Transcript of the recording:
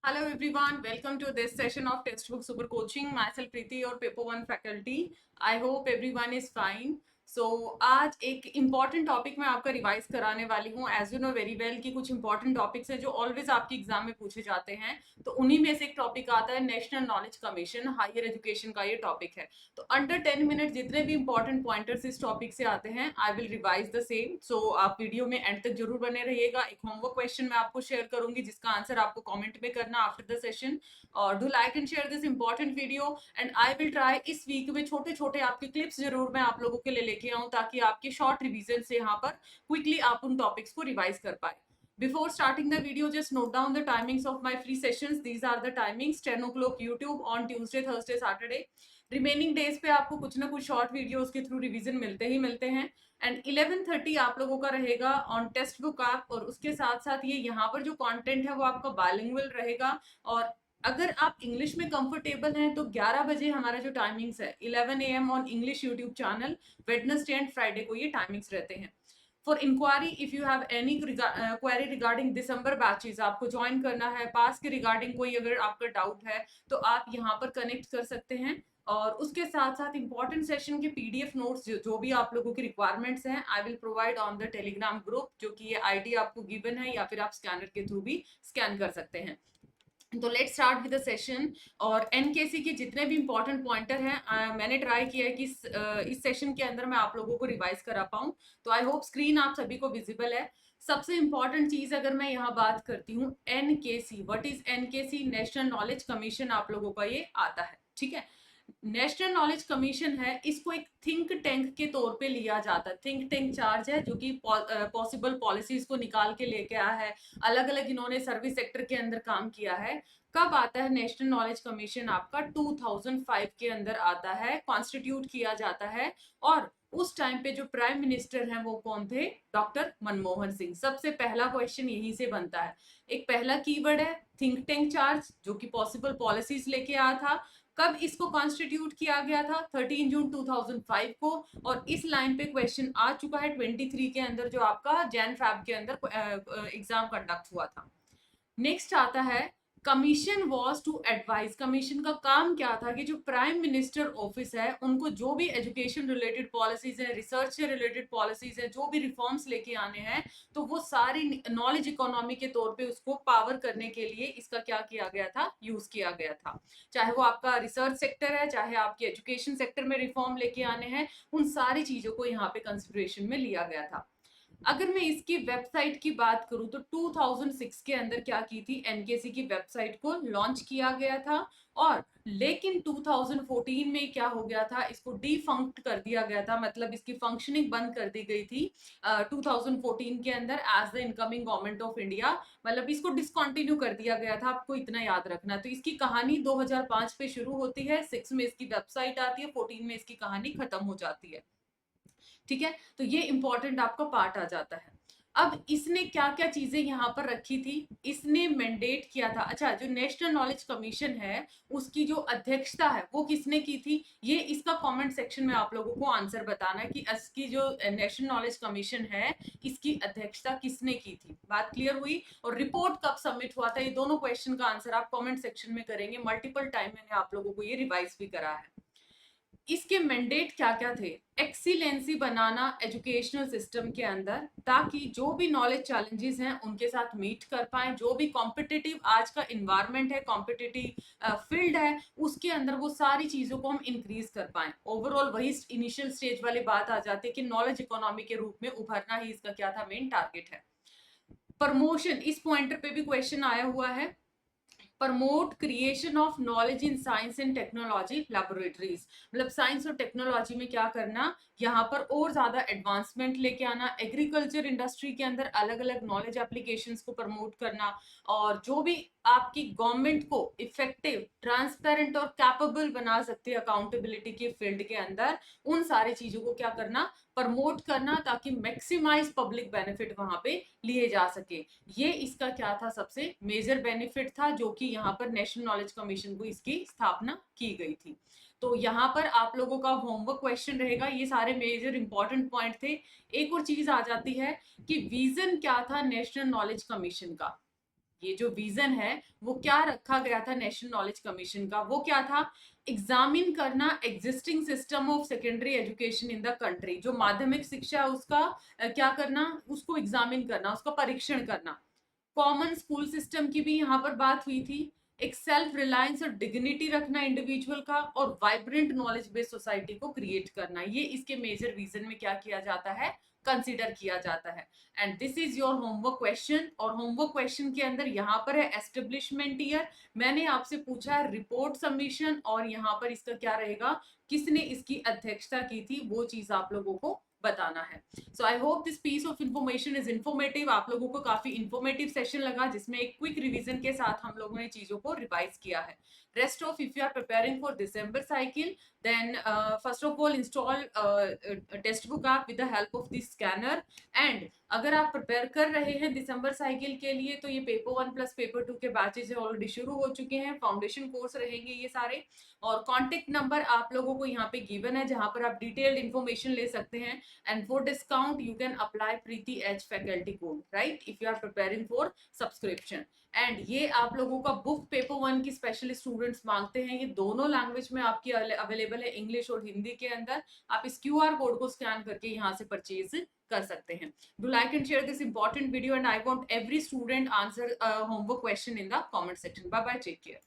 Hello everyone, welcome to this session of Textbook Super Coaching. Myself Preeti, your Paper 1 faculty. I hope everyone is fine. So आज एक important topic मैं आपका revise कराने वाली हूँ. As you know very well कि कुछ important topics हैं जो ऑलवेज आपके एग्जाम में पूछे जाते हैं. तो उन्हीं में से एक टॉपिक आता है national knowledge commission, higher education का ये टॉपिक है. तो अंडर 10 मिनट जितने भी इंपॉर्टेंट पॉइंटर्स इस टॉपिक से आते हैं I will revise the same. So आप वीडियो में एंड तक जरूर बने रहिएगा. एक होमवर्क क्वेश्चन मैं आपको शेयर करूंगी जिसका आंसर आपको कॉमेंट में करना आफ्टर द सेशन. और do like and share this important video. And I will try इस वीक में छोटे छोटे आपके क्लिप्स जरूर मैं आप लोगों के लिए लेके आऊं ताकि आपके शॉर्ट रिवीजन से यहाँ पर क्विकली आप उन टॉपिक्स को रिवाइज कर पाए. Before starting the video, just note down the timings of my free sessions. These are the timings: 10 o'clock YouTube on Tuesday, Thursday, Saturday. Remaining days पे आपको कुछ ना कुछ शॉर्ट वीडियोस के थ्रू रिवीजन मिलते ही मिलते हैं. एंड 11:30 आप लोगों का रहेगा ऑन टेक्स्ट बुक ऐप. और उसके साथ साथ ये यहाँ पर जो कंटेंट है वो आपका बाइलिंगुअल रहेगा. और अगर आप इंग्लिश में कंफर्टेबल हैं तो 11 बजे हमारा जो टाइमिंग्स है 11 AM on English YouTube channel. Wednesday and Friday को ये टाइमिंग्स रहते हैं. For inquiry if you have any query regarding December batches, आपको ज्वाइन करना है, पास के रिगार्डिंग कोई अगर आपका डाउट है तो आप यहाँ पर कनेक्ट कर सकते हैं. और उसके साथ साथ इंपॉर्टेंट सेशन के पीडीएफ नोट्स जो भी आप लोगों की रिक्वायरमेंट्स हैं I will provide on the Telegram group, जो कि ये आईडी आपको गिवन है या फिर आप स्कैनर के थ्रू भी स्कैन कर सकते हैं. तो let start with the session. और एनकेसी के जितने भी इंपॉर्टेंट पॉइंटर हैं मैंने ट्राई किया है कि इस सेशन के अंदर मैं आप लोगों को रिवाइज करा पाऊं. तो आई होप स्क्रीन आप सभी को विजिबल है. सबसे इंपॉर्टेंट चीज अगर मैं यहाँ बात करती हूँ NKC, what is NKC? National knowledge commission आप लोगों का ये आता है. ठीक है, नेशनल नॉलेज कमीशन है, इसको एक थिंक टैंक के तौर पे लिया जाता है. थिंक टैंक चार्ज है जो कि पॉसिबल पॉलिसीज को निकाल के लेके आया है. अलग अलग इन्होंने सर्विस सेक्टर के अंदर काम किया है. कब आता है नेशनल नॉलेज कमीशन? आपका 2005 के अंदर आता है, कॉन्स्टिट्यूट किया जाता है. और उस टाइम पे जो प्राइम मिनिस्टर हैं वो कौन थे? डॉक्टर मनमोहन सिंह. सबसे पहला क्वेश्चन यहीं से बनता है. एक पहला कीवर्ड है थिंक टैंक चार्ज, जो कि पॉसिबल पॉलिसीज लेके आया था. कब इसको कॉन्स्टिट्यूट किया गया था? 13 जून 2005 को. और इस लाइन पे क्वेश्चन आ चुका है 23 के अंदर, जो आपका जैन फैब के अंदर एग्जाम कंडक्ट हुआ था. नेक्स्ट आता है commission was to advise. Commission का काम क्या था कि जो प्राइम मिनिस्टर ऑफिस है उनको जो भी एजुकेशन रिलेटेड पॉलिसीज है, रिसर्च से रिलेटेड पॉलिसीज है, जो भी रिफॉर्म्स लेके आने हैं, तो वो सारी नॉलेज इकोनॉमी के तौर पे उसको पावर करने के लिए इसका क्या किया गया था? यूज किया गया था. चाहे वो आपका रिसर्च सेक्टर है, चाहे आपके एजुकेशन सेक्टर में रिफॉर्म लेके आने हैं, उन सारी चीजों को यहाँ पे कंसिडरेशन में लिया गया था. अगर मैं इसकी वेबसाइट की बात करूं तो 2006 के अंदर क्या की थी? एनकेसी की वेबसाइट को लॉन्च किया गया था. और लेकिन 2014 में क्या हो गया था? इसको डिफंक्ट कर दिया गया था, मतलब इसकी फंक्शनिंग बंद कर दी गई थी 2014 के अंदर as the incoming government of India. मतलब इसको डिसकंटिन्यू कर दिया गया था, आपको इतना याद रखना. तो इसकी कहानी 2005 पे शुरू होती है, 6 में इसकी वेबसाइट आती है, 14 में इसकी कहानी खत्म हो जाती है. ठीक है, तो ये इंपॉर्टेंट आपका पार्ट आ जाता है. अब इसने क्या क्या चीजें यहाँ पर रखी थी? इसने मैंडेट किया था. अच्छा, जो नेशनल नॉलेज कमीशन है उसकी जो अध्यक्षता है वो किसने की थी? ये इसका कमेंट सेक्शन में आप लोगों को आंसर बताना है कि इसकी जो नेशनल नॉलेज कमीशन है इसकी अध्यक्षता किसने की थी. बात क्लियर हुई? और रिपोर्ट कब सबमिट हुआ था? ये दोनों क्वेश्चन का आंसर आप कमेंट सेक्शन में करेंगे. मल्टीपल टाइम मैंने आप लोगों को ये रिवाइज भी करा है. इसके मैंडेट क्या क्या थे? एक्सीलेंसी बनाना एजुकेशनल सिस्टम के अंदर, ताकि जो भी नॉलेज चैलेंजेस हैं उनके साथ मीट कर पाए. जो भी कॉम्पिटिटिव आज का इन्वायरमेंट है, कॉम्पिटिटिव फील्ड है, उसके अंदर वो सारी चीजों को हम इंक्रीज कर पाए. ओवरऑल वही इनिशियल स्टेज वाली बात आ जाती है कि नॉलेज इकोनॉमी के रूप में उभरना ही इसका क्या था? मेन टारगेट है. प्रमोशन, इस पॉइंटर पे भी क्वेश्चन आया हुआ है. Promote creation of knowledge in science and technology laboratories. मतलब साइंस और टेक्नोलॉजी में क्या करना? यहाँ पर और ज्यादा एडवांसमेंट लेके आना. एग्रीकल्चर इंडस्ट्री के अंदर अलग अलग नॉलेज एप्लीकेशंस को प्रमोट करना. और जो भी आपकी गवर्नमेंट को इफेक्टिव, ट्रांसपेरेंट और कैपेबल बना सकती है अकाउंटेबिलिटी के फील्ड के अंदर, उन सारी चीजों को क्या करना? प्रमोट करना, ताकि मैक्सिमाइज पब्लिक बेनिफिट वहां पे लिए जा सके. ये इसका क्या था? सबसे मेजर बेनिफिट था, जो कि यहाँ पर नेशनल नॉलेज कमीशन को इसकी स्थापना की गई थी. तो यहाँ पर आप लोगों का होमवर्क क्वेश्चन रहेगा. ये सारे मेजर इंपॉर्टेंट पॉइंट थे. एक और चीज आ जाती है कि विजन क्या था नेशनल नॉलेज कमीशन का. ये जो विजन है वो क्या रखा गया था नेशनल नॉलेज कमीशन का, वो क्या था, एग्जामिन करना existing system of secondary education in the country. जो माध्यमिक शिक्षा है उसका क्या करना, उसको एग्जामिन करना, उसका परीक्षण करना। कॉमन स्कूल सिस्टम की भी यहाँ पर बात हुई थी। एक सेल्फ रिलायंस और डिग्निटी रखना इंडिविजुअल का, और वाइब्रेंट नॉलेज बेस्ड सोसाइटी को क्रिएट करना, ये इसके मेजर विजन में क्या किया जाता है, कंसीडर किया जाता है। And this is your homework question. और होमवर्क क्वेश्चन के अंदर यहाँ पर है एस्टेब्लिशमेंट ईयर, मैंने आपसे पूछा है रिपोर्ट सबमिशन, और यहाँ पर इसका क्या रहेगा, किसने इसकी अध्यक्षता की थी, वो चीज आप लोगों को बताना है। So I hope this piece of information is informative. आप लोगों को काफी इंफॉर्मेटिव सेशन लगा, जिसमें एक क्विक रिवीजन के साथ हम लोगों ने चीजों को रिवाइज किया है। Rest of, if you are preparing for December cycle, then first of all install textbook app with the help of this scanner। and अगर आप प्रिपेयर कर रहे हैं दिसंबर साइकिल के लिए, तो ये पेपर 1 प्लस पेपर 2 के बैचेज ऑलरेडी शुरू हो चुके हैं, फाउंडेशन कोर्स रहेंगे ये सारे। और कॉन्टेक्ट नंबर आप लोगों को यहाँ पे गिवन है, जहां पर आप डिटेल्ड इन्फॉर्मेशन ले सकते हैं। And for discount you can apply Preeti H faculty code, right, if you are preparing for subscription. And ये आप लोगों का बुक पेपर 1 की स्पेशली स्टूडेंट्स मांगते हैं, ये दोनों लैंग्वेज में आपकी अवेलेबल है, इंग्लिश और हिंदी के अंदर। आप इस QR कोड को स्कैन करके यहाँ से परचेज कर सकते हैं। Do like and share this important video, and I want every student answer homework question in the comment section. Bye bye, take care.